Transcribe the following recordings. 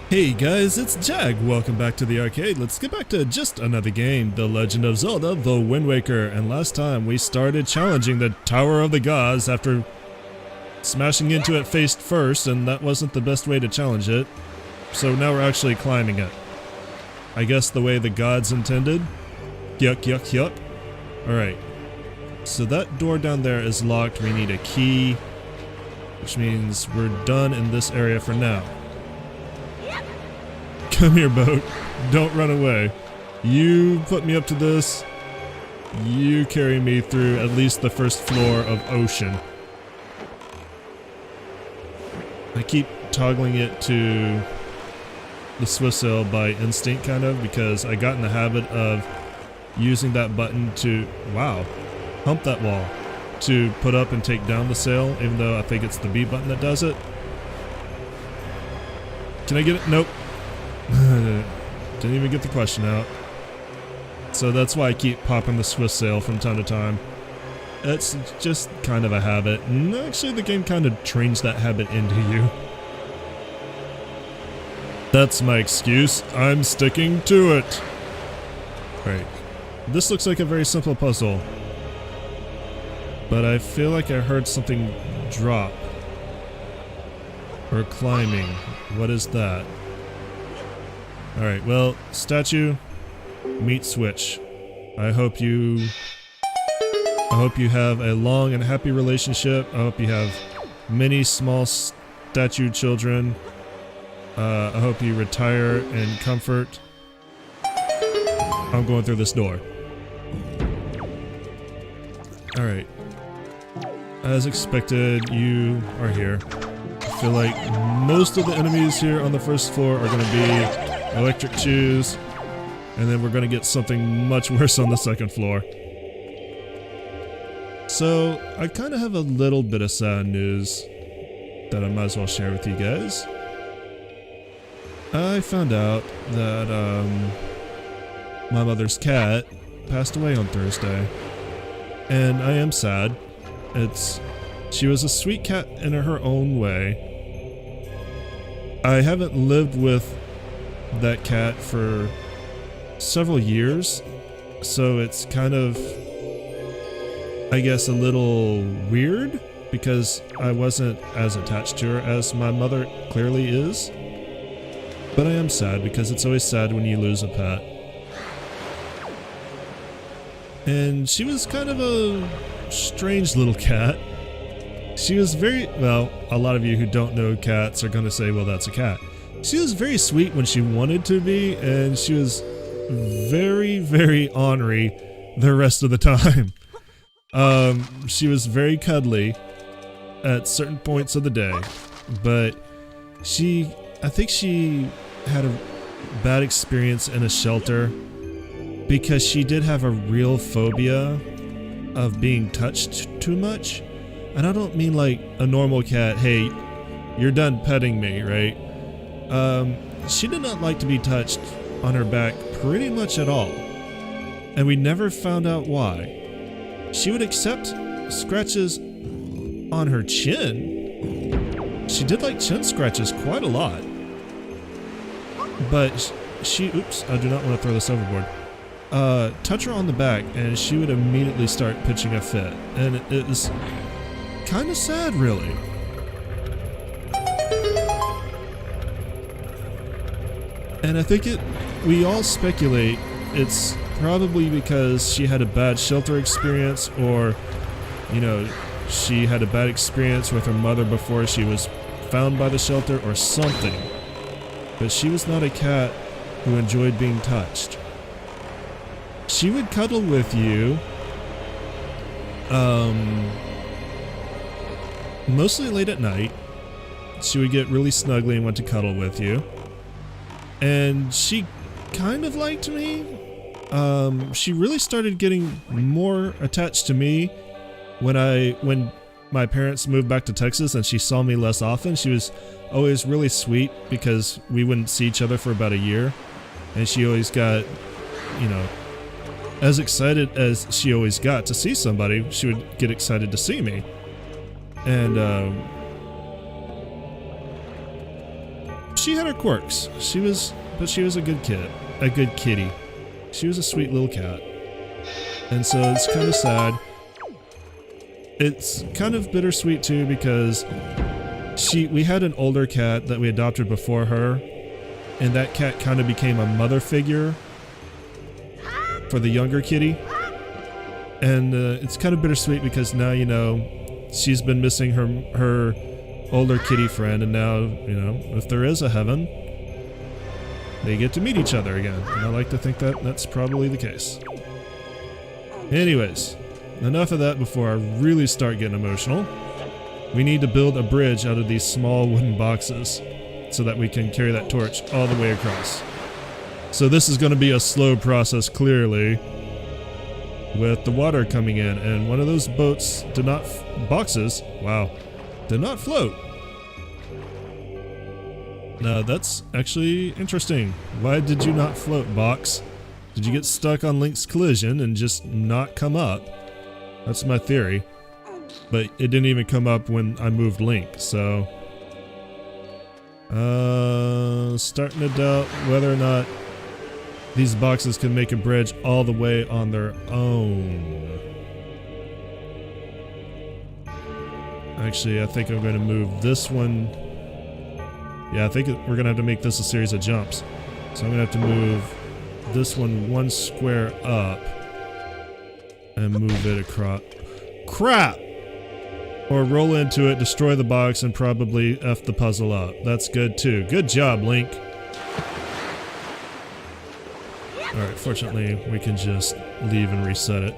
Hey guys, it's Jag. Welcome back to the arcade. Let's get back to just another game, The Legend of Zelda: The Wind Waker. And last time we started challenging the Tower of the Gods after smashing into it face first, and that wasn't the best way to challenge it. So now we're actually climbing it. I guess the way the gods intended. Yuck, yuck, yuck. Alright. So that door down there is locked. We need a key, which means we're done in this area for now. Come here, boat. Don't run away. You put me up to this. You carry me through at least the first floor of ocean. I keep toggling it to the Swiss sail by instinct, kind of, because I got in the habit of using that button to, wow, hump that wall, to put up and take down the sail, even though I think it's the B button that does it. Can I get it? Nope. Didn't even get the question out. So that's why I keep popping the Swiss sail from time to time. It's just kind of a habit, and actually the game kind of trains that habit into you. That's my excuse. I'm sticking to it. Right. This looks like a very simple puzzle, but I feel like I heard something drop. Or climbing. What is that? Alright, well, statue, meet switch. I hope you have a long and happy relationship. I hope you have many small statue children. I hope you retire in comfort. I'm going through this door. Alright. As expected, you are here. I feel like most of the enemies here on the first floor are going to be electric chews, and then we're going to get something much worse on the second floor. So, I kind of have a little bit of sad news that I might as well share with you guys. I found out that my mother's cat passed away on Thursday, and I am sad. She was a sweet cat in her own way. I haven't lived with that cat for several years, so it's kind of, I guess, a little weird because I wasn't as attached to her as my mother clearly is. But I am sad because it's always sad when you lose a pet. And she was kind of a strange little cat. She was very, well, a lot of you who don't know cats are going to say, well, that's a cat. She was very sweet when she wanted to be, and she was very, very ornery the rest of the time. She was very cuddly at certain points of the day, but I think she had a bad experience in a shelter because she did have a real phobia of being touched too much. And I don't mean like a normal cat, hey, you're done petting me, right? She did not like to be touched on her back pretty much at all. And we never found out why. She would accept scratches on her chin. She did like chin scratches quite a lot. But oops, I do not want to throw this overboard. Touch her on the back and she would immediately start pitching a fit. And it was kind of sad, really. And I think we all speculate it's probably because she had a bad shelter experience, or, you know, she had a bad experience with her mother before she was found by the shelter or something. But she was not a cat who enjoyed being touched. She would cuddle with you, mostly late at night. She would get really snuggly and want to cuddle with you. And she kind of liked me. She really started getting more attached to me when my parents moved back to Texas and she saw me less often. She was always really sweet because we wouldn't see each other for about a year. And she always got, you know, as excited as she always got to see somebody, she would get excited to see me. And She had her quirks. But she was a good kid. A good kitty. She was a sweet little cat. And so it's kind of sad. It's kind of bittersweet too because we had an older cat that we adopted before her, and that cat kind of became a mother figure for the younger kitty. And it's kind of bittersweet because now, you know, she's been missing her older kitty friend, and now, you know, if there is a heaven, they get to meet each other again. And I like to think that that's probably the case. Anyways, enough of that before I really start getting emotional. We need to build a bridge out of these small wooden boxes so that we can carry that torch all the way across. So this is going to be a slow process, clearly, with the water coming in, and one of those boats did not float. Now that's actually interesting. Why did you not float, box? Did you get stuck on Link's collision and just not come up? That's my theory. But it didn't even come up when I moved Link, so... starting to doubt whether or not these boxes can make a bridge all the way on their own. Actually, I think I'm going to move this one. Yeah, I think we're going to have to make this a series of jumps. So I'm going to have to move this one square up and move it across. Crap! Or roll into it, destroy the box, and probably F the puzzle up. That's good too. Good job, Link. Alright, fortunately, we can just leave and reset it.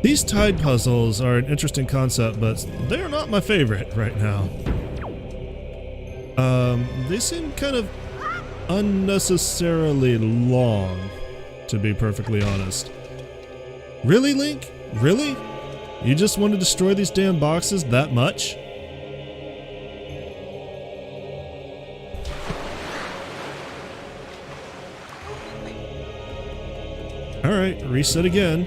These tide puzzles are an interesting concept, but they're not my favorite right now. They seem kind of unnecessarily long, to be perfectly honest. Really, Link? Really? You just want to destroy these damn boxes that much? Alright, reset again.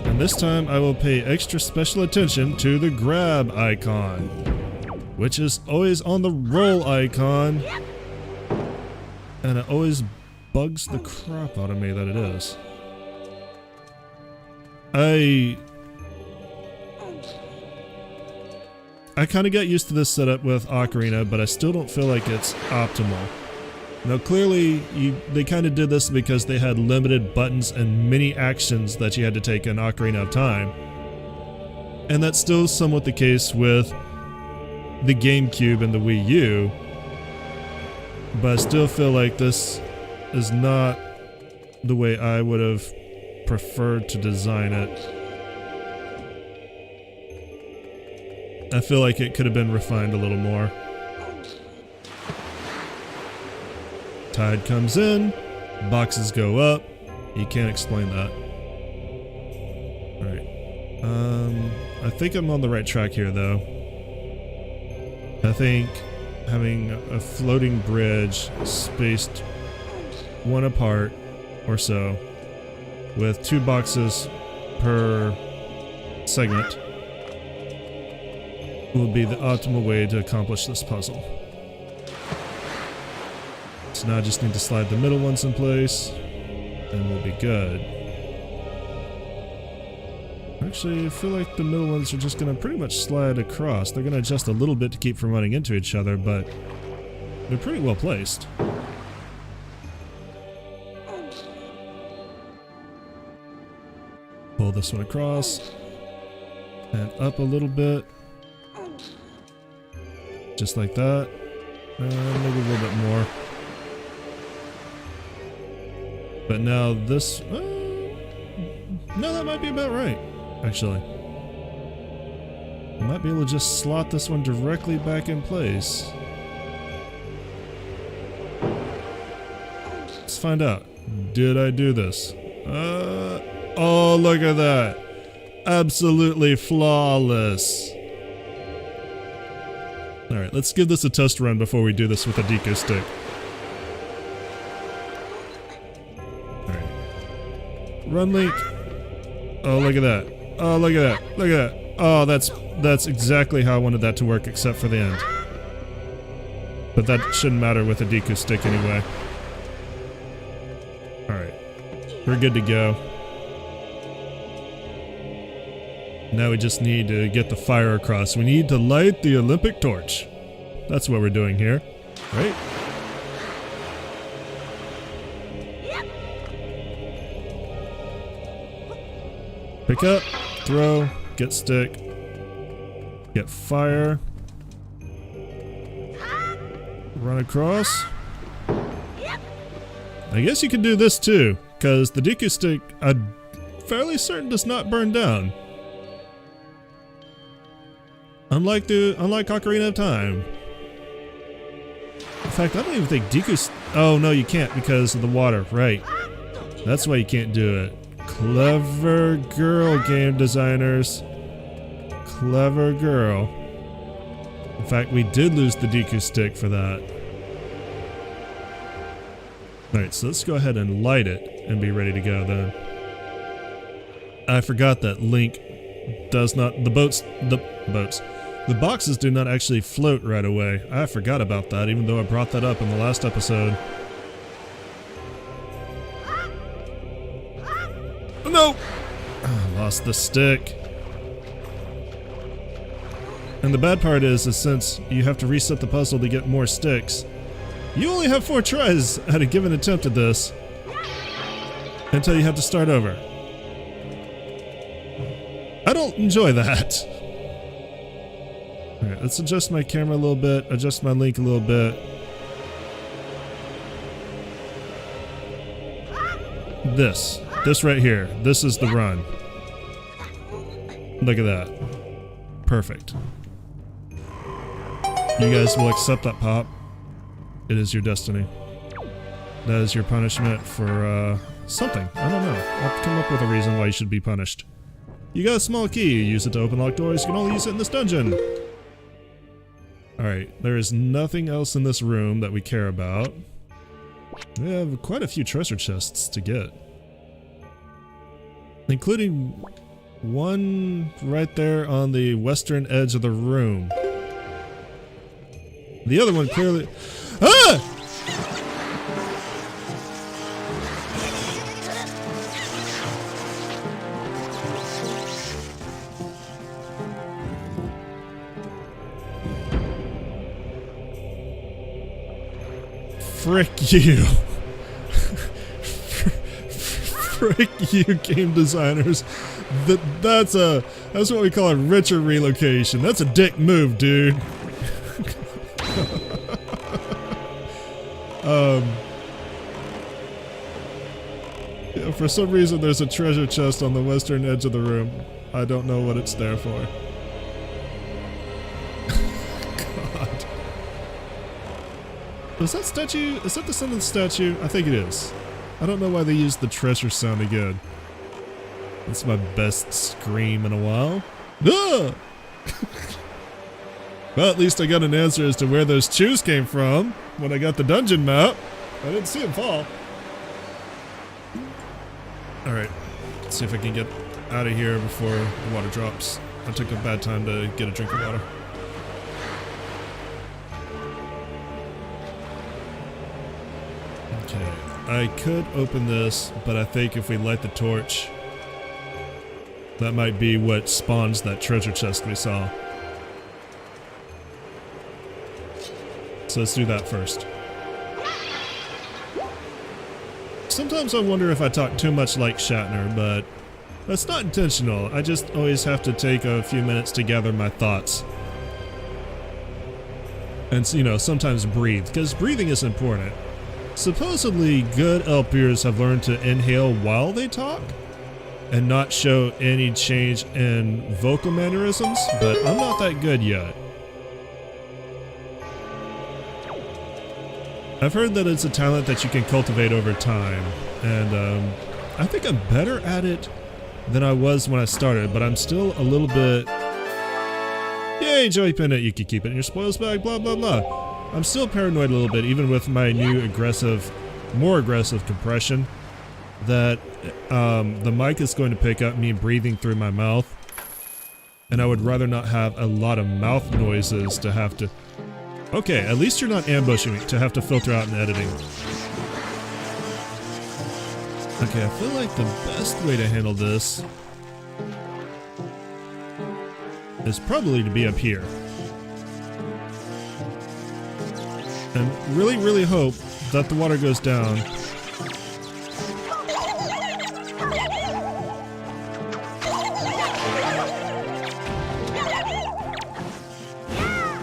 And this time I will pay extra special attention to the grab icon, which is always on the roll icon. And it always bugs the crap out of me that it is. I kind of got used to this setup with Ocarina, but I still don't feel like it's optimal. Now clearly, they kind of did this because they had limited buttons and many actions that you had to take in Ocarina of Time. And that's still somewhat the case with the GameCube and the Wii U. But I still feel like this is not the way I would have preferred to design it. I feel like it could have been refined a little more. Tide comes in, boxes go up. You can't explain that. Alright. I think I'm on the right track here though. I think having a floating bridge spaced one apart or so with 2 boxes per segment will be the optimal way to accomplish this puzzle. So now I just need to slide the middle ones in place and we'll be good. Actually, I feel like the middle ones are just going to pretty much slide across. They're going to adjust a little bit to keep from running into each other, but they're pretty well placed. Pull this one across and up a little bit. Just like that. Maybe a little bit more. But now this... no, that might be about right, actually. I might be able to just slot this one directly back in place. Let's find out. Did I do this? Oh, look at that. Absolutely flawless. Alright, let's give this a test run before we do this with a deco stick. Alright. Run, Link. Oh, look at that. Oh, look at that. Look at that. Oh, that's exactly how I wanted that to work, except for the end. But that shouldn't matter with a Deku stick anyway. Alright. We're good to go. Now we just need to get the fire across. We need to light the Olympic torch. That's what we're doing here. Right? Pick up, throw, get stick, get fire. Run across. I guess you can do this too, because the Deku stick, I'm fairly certain does not burn down. Unlike Ocarina of Time. In fact, I don't even think Deku... Oh, no, you can't because of the water. Right. That's why you can't do it. Clever girl, game designers. Clever girl. In fact, we did lose the Deku stick for that. Alright, so let's go ahead and light it and be ready to go then. I forgot that Link does not... The boxes do not actually float right away. I forgot about that, even though I brought that up in the last episode. Oh, no! I lost the stick. And the bad part is since you have to reset the puzzle to get more sticks, you only have 4 tries at a given attempt at this until you have to start over. I don't enjoy that. Alright, let's adjust my camera a little bit, adjust my Link a little bit. This right here, this is the run. Look at that. Perfect. You guys will accept that pop. It is your destiny. That is your punishment for, something. I don't know. I'll have to come up with a reason why you should be punished. You got a small key. You use it to open locked doors. You can only use it in this dungeon. Alright, there is nothing else in this room that we care about. We have quite a few treasure chests to get. Including one right there on the western edge of the room. The other one clearly... Ah! Frick you. Frick you, game designers. That's what we call a richer relocation. That's a dick move, dude. Yeah, for some reason there's a treasure chest on the western edge of the room. I don't know what it's there for. God. Is that statue? Is that the son of the statue? I think it is. I don't know why they used the treasure sound again. That's my best scream in a while. Ah! Well, at least I got an answer as to where those chews came from when I got the dungeon map. I didn't see them fall. Alright, let's see if I can get out of here before the water drops. I took a bad time to get a drink of water. Okay, I could open this, but I think if we light the torch, that might be what spawns that treasure chest we saw. So let's do that first. Sometimes I wonder if I talk too much like Shatner, but that's not intentional. I just always have to take a few minutes to gather my thoughts. And, you know, sometimes breathe, because breathing is important. Supposedly, good LPers have learned to inhale while they talk and not show any change in vocal mannerisms, but I'm not that good yet. I've heard that it's a talent that you can cultivate over time, and I think I'm better at it than I was when I started, but I'm still a little bit... Yay, Joey Pennant, you can keep it in your spoils bag, blah blah blah. I'm still paranoid a little bit, even with my new more aggressive compression, that the mic is going to pick up me breathing through my mouth, and I would rather not have a lot of mouth noises to have to... Okay, at least you're not ambushing me to have to filter out in editing. Okay, I feel like the best way to handle this is probably to be up here. And really, really hope that the water goes down.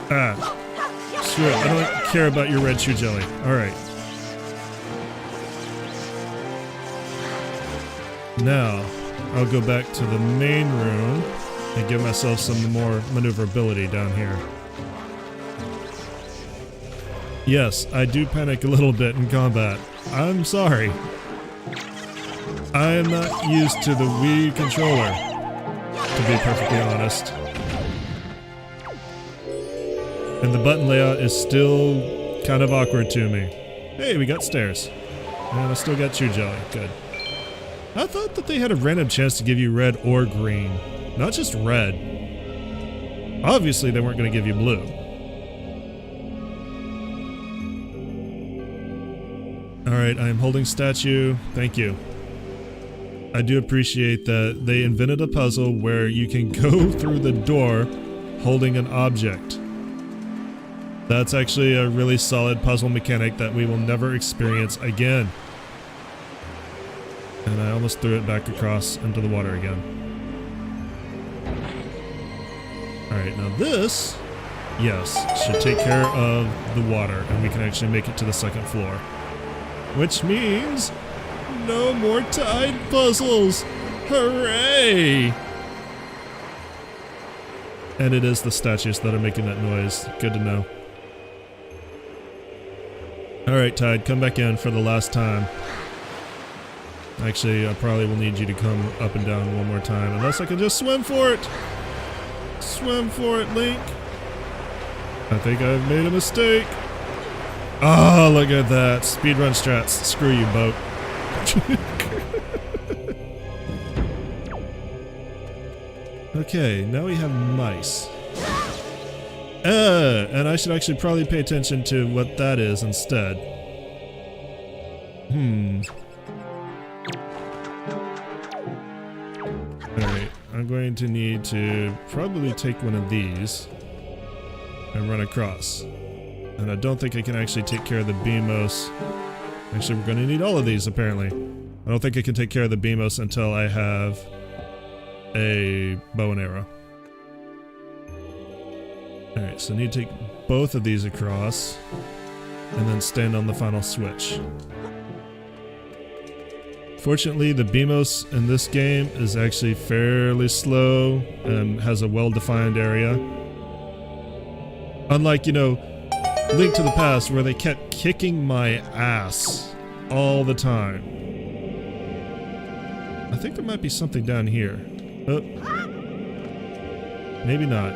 Ah. Screw it, I don't care about your red shoe jelly. Alright. Now, I'll go back to the main room and give myself some more maneuverability down here. Yes, I do panic a little bit in combat. I'm sorry. I am not used to the Wii controller, to be perfectly honest. And the button layout is still kind of awkward to me. Hey, we got stairs. And I still got chew jelly. Good. I thought that they had a random chance to give you red or green. Not just red. Obviously, they weren't going to give you blue. Alright, I am holding statue. Thank you. I do appreciate that they invented a puzzle where you can go through the door holding an object. That's actually a really solid puzzle mechanic that we will never experience again. And I almost threw it back across into the water again. Alright, now this, yes, should take care of the water, and we can actually make it to the second floor. Which means no more tide puzzles! Hooray! And it is the statues that are making that noise. Good to know. Alright, Tide, come back in for the last time. Actually, I probably will need you to come up and down one more time, unless I can just swim for it! Swim for it, Link! I think I've made a mistake. Oh, look at that. Speedrun strats. Screw you, boat. Okay, now we have mice. And I should actually probably pay attention to what that is instead. Alright, I'm going to need to probably take one of these and run across. And I don't think I can actually take care of the Beamos. Actually, we're going to need all of these, apparently. I don't think I can take care of the Beamos until I have a bow and arrow. Alright, so I need to take both of these across, and then stand on the final switch. Fortunately, the Beamos in this game is actually fairly slow and has a well-defined area. Unlike, you know, Link to the Past, where they kept kicking my ass all the time. I think there might be something down here. Oh. Maybe not.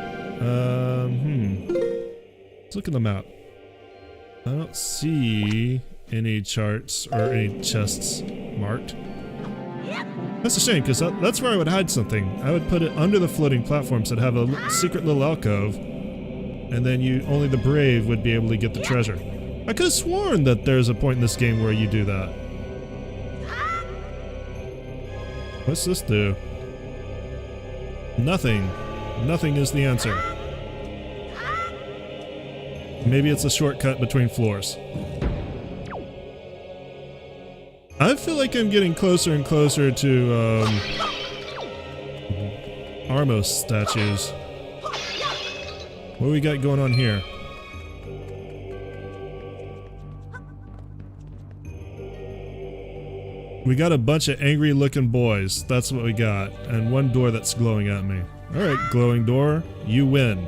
Let's look at the map. I don't see any charts or any chests marked. That's a shame, because that's where I would hide something. I would put it under the floating platforms that have a secret little alcove, and then only the brave would be able to get the treasure. I could have sworn that there's a point in this game where you do that. What's this do? Nothing. Nothing is the answer. Maybe it's a shortcut between floors. I feel like I'm getting closer and closer to Armos statues. What do we got going on here? We got a bunch of angry looking boys. That's what we got. And one door that's glowing at me. Alright, glowing door. You win.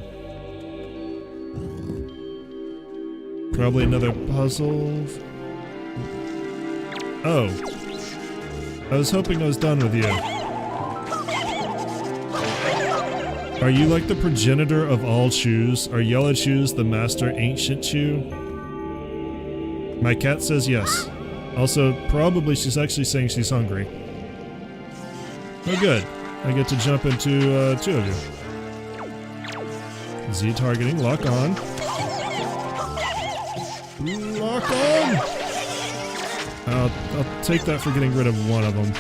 Probably another puzzle. Oh. I was hoping I was done with you. Are you like the progenitor of all shoes? Are yellow shoes the master ancient shoe? My cat says yes. Also, probably she's actually saying she's hungry. Oh good. I get to jump into two of you. Z targeting, lock on. I'll take that for getting rid of one of them.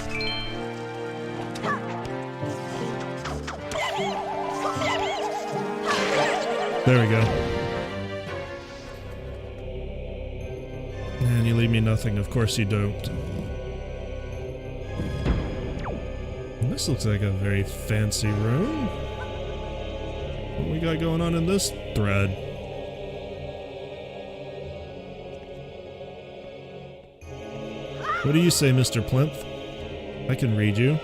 There we go. And you leave me nothing. Of course you don't. This looks like a very fancy room. What we got going on in this thread? What do you say, Mr. Plinth? I can read you.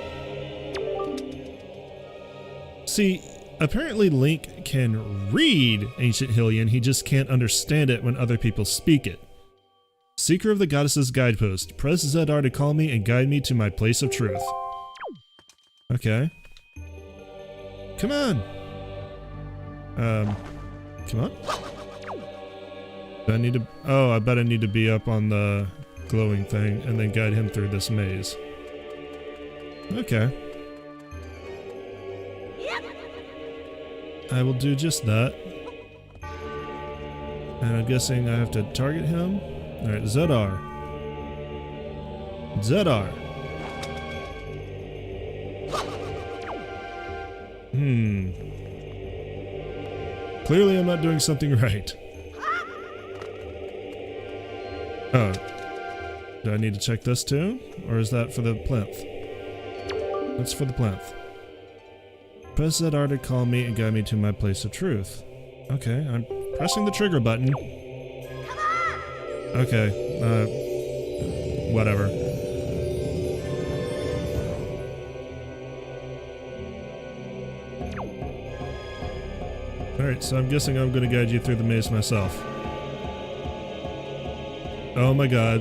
See, apparently Link can read Ancient Hylian, he just can't understand it when other people speak it. Seeker of the Goddess's Guidepost. Press ZR to call me and guide me to my place of truth. Okay. Come on! Come on? Do I need to... Oh, I bet I need to be up on the glowing thing and then guide him through this maze. Okay. I will do just that. And I'm guessing I have to target him. Alright, ZR. ZR. Clearly I'm not doing something right. Oh. Do I need to check this too? Or is that for the plinth? That's for the plinth. Press ZR to call me and guide me to my place of truth. Okay, I'm pressing the trigger button. Okay, whatever. Alright, so I'm guessing I'm gonna guide you through the maze myself. Oh my god.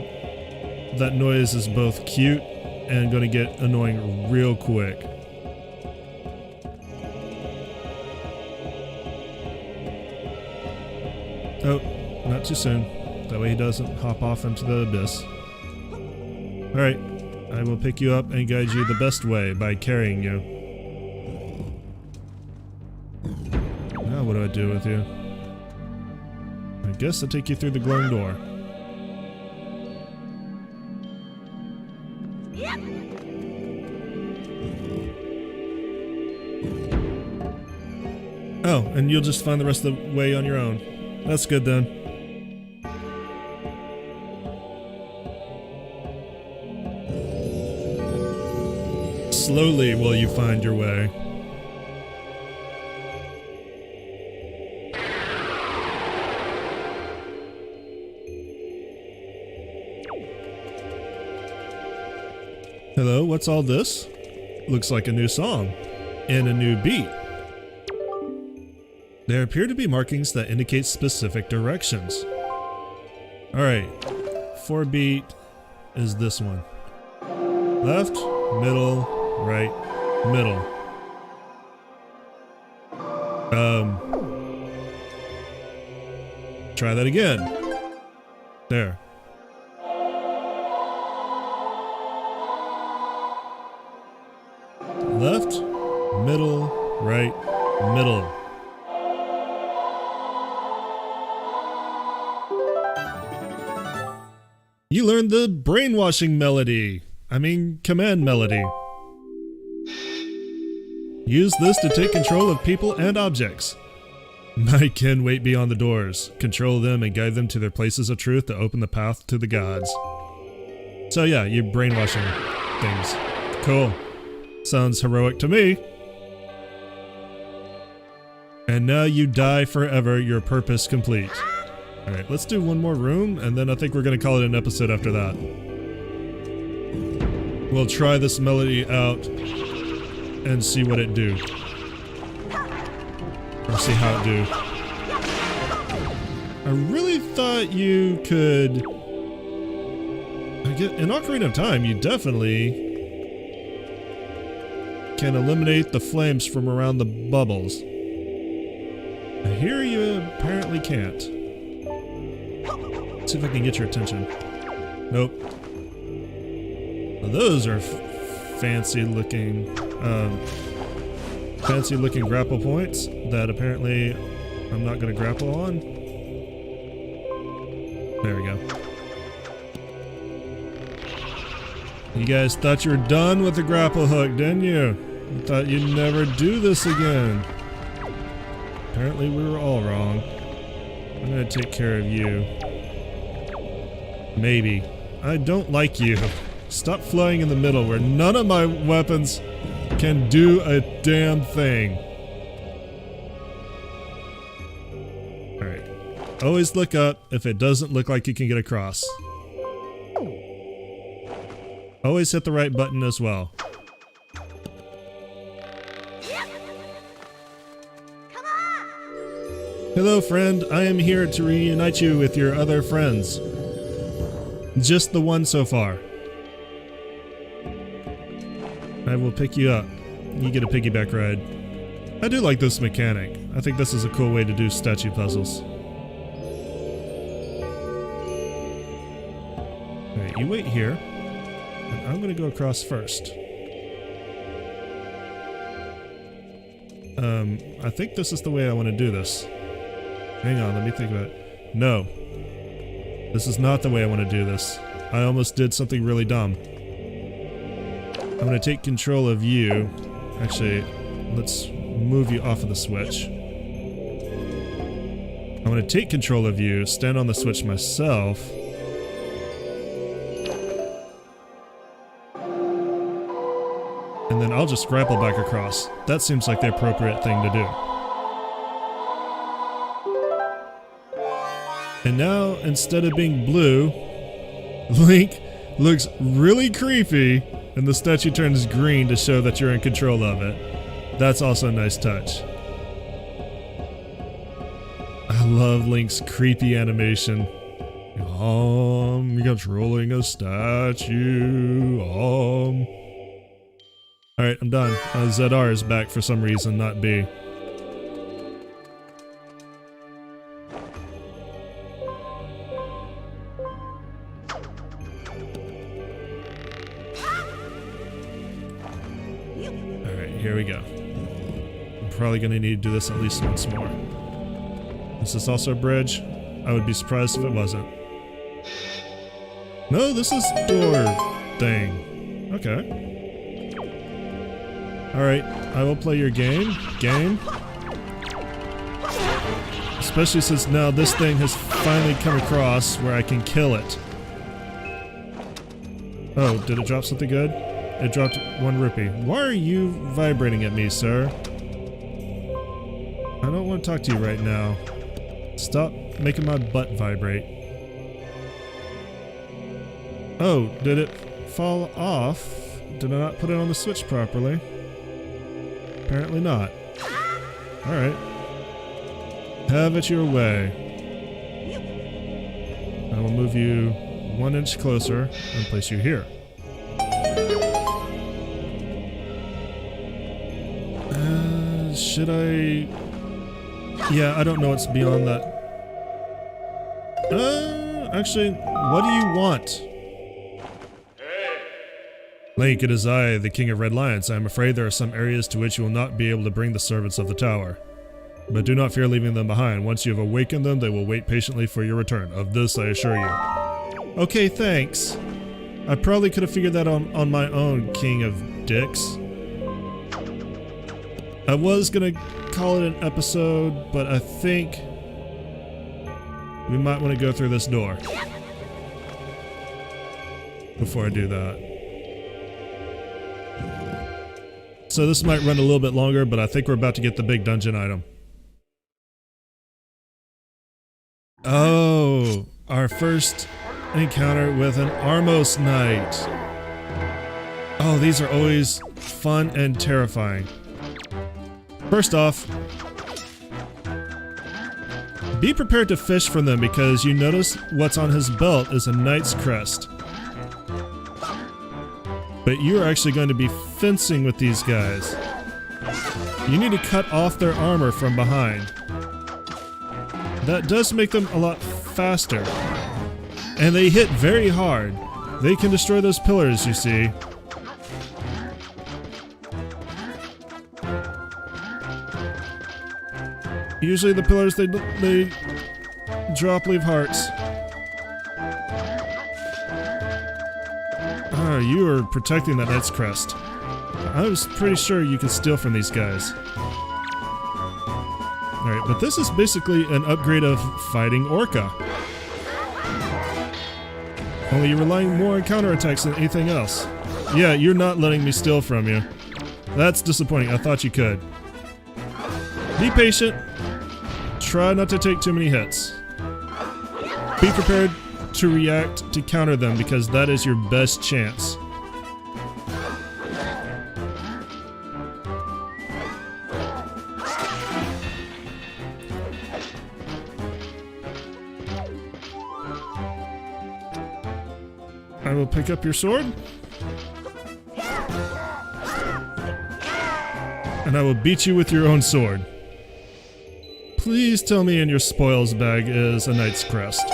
That noise is both cute and gonna get annoying real quick. Oh, not too soon. That way he doesn't hop off into the abyss. Alright, I will pick you up and guide you the best way by carrying you. Now what do I do with you? I guess I'll take you through the glowing door. Oh, and you'll just find the rest of the way on your own. That's good then. Slowly will you find your way. Hello, what's all this? Looks like a new song. And a new beat. There appear to be markings that indicate specific directions. Alright, 4-beat is this one. Left, middle, right, middle. Try that again. There. Left, middle, right, middle. You learned the brainwashing melody. I mean, command melody. Use this to take control of people and objects. My kin wait beyond the doors. Control them and guide them to their places of truth to open the path to the gods. So yeah, you're brainwashing things. Cool. Sounds heroic to me. And now you die forever, your purpose complete. Alright, let's do one more room, and then I think we're gonna call it an episode after that. We'll try this melody out and see what it do. Or see how it do. I really thought you could... In Ocarina of Time, you definitely can eliminate the flames from around the bubbles. Here you apparently can't. Let's see if I can get your attention. Nope. Well, those are fancy looking grapple points that apparently I'm not going to grapple on. There we go. You guys thought you were done with the grapple hook, didn't you? You thought you'd never do this again. Apparently we were all wrong. I'm gonna take care of you. Maybe. I don't like you. Stop flying in the middle where none of my weapons can do a damn thing. Alright. Always look up if it doesn't look like you can get across. Always hit the right button as well. Hello friend, I am here to reunite you with your other friends. Just the one so far. I will pick you up. You get a piggyback ride. I do like this mechanic. I think this is a cool way to do statue puzzles. Alright, you wait here. And I'm gonna go across first. I think this is the way I want to do this. Hang on, let me think about it. No. This is not the way I want to do this. I almost did something really dumb. I'm going to take control of you. Actually, let's move you off of the switch. I'm going to take control of you, stand on the switch myself. And then I'll just grapple back across. That seems like the appropriate thing to do. And now, instead of being blue, Link looks really creepy, and the statue turns green to show that you're in control of it. That's also a nice touch. I love Link's creepy animation. You're controlling a statue. Alright, I'm done. ZR is back for some reason, not B. Here we go. I'm probably going to need to do this at least once more. Is this also a bridge? I would be surprised if it wasn't. No, this is door thing. Okay. Alright, I will play your game. Especially since now this thing has finally come across where I can kill it. Oh, did it drop something good? It dropped 1 rupee. Why are you vibrating at me, sir? I don't want to talk to you right now. Stop making my butt vibrate. Oh, did it fall off? Did I not put it on the switch properly? Apparently not. Alright. Have it your way. I will move you 1 inch closer and place you here. Should I... Yeah, I don't know what's beyond that. Actually, what do you want? Link, it is I, the King of Red Lions. I am afraid there are some areas to which you will not be able to bring the servants of the tower. But do not fear leaving them behind. Once you have awakened them, they will wait patiently for your return. Of this I assure you. Okay, thanks. I probably could have figured that on my own, King of Dicks. I was gonna call it an episode, but I think we might want to go through this door before I do that. So this might run a little bit longer, but I think we're about to get the big dungeon item. Oh, our first encounter with an Armos Knight. Oh, these are always fun and terrifying. First off, be prepared to fish for them because you notice what's on his belt is a knight's crest. But you're actually going to be fencing with these guys. You need to cut off their armor from behind. That does make them a lot faster. And they hit very hard. They can destroy those pillars, you see. Usually the pillars, they drop leave hearts. Ah, you are protecting that Knight's Crest. I was pretty sure you could steal from these guys. Alright, but this is basically an upgrade of fighting Orca. Only you're relying more on counterattacks than anything else. Yeah, you're not letting me steal from you. That's disappointing. I thought you could. Be patient. Try not to take too many hits. Be prepared to react to counter them because that is your best chance. I will pick up your sword. And I will beat you with your own sword. Please tell me in your spoils bag is a Knight's Crest.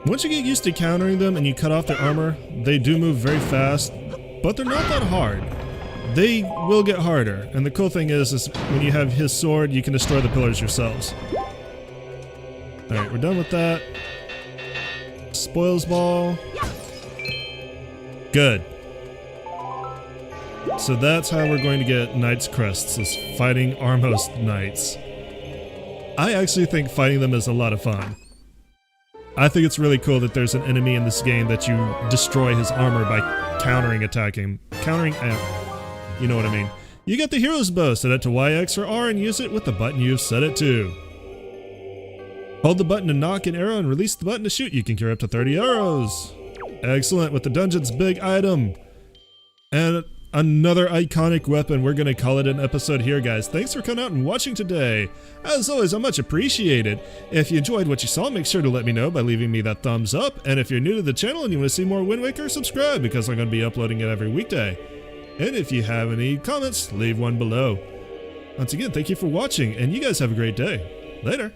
Once you get used to countering them and you cut off their armor, they do move very fast, but they're not that hard. They will get harder, and the cool thing is when you have his sword, you can destroy the pillars yourselves. Alright, we're done with that. Spoils ball. Good. So that's how we're going to get Knight's Crests, is fighting Armos Knights. I actually think fighting them is a lot of fun. I think it's really cool that there's an enemy in this game that you destroy his armor by countering attacking. You know what I mean. You get the hero's bow, set it to Y, X, or R and use it with the button you've set it to. Hold the button to knock an arrow and release the button to shoot. You can carry up to 30 arrows. Excellent, with the dungeon's big item. And another iconic weapon. We're gonna call it an episode here, guys. Thanks for coming out and watching today. As always, I much appreciate it. If you enjoyed what you saw, make sure to let me know by leaving me that thumbs up. And if you're new to the channel and you want to see more Wind Waker, subscribe because I'm gonna be uploading it every weekday. And if you have any comments, leave one below. Once again, thank you for watching, and you guys have a great day. Later.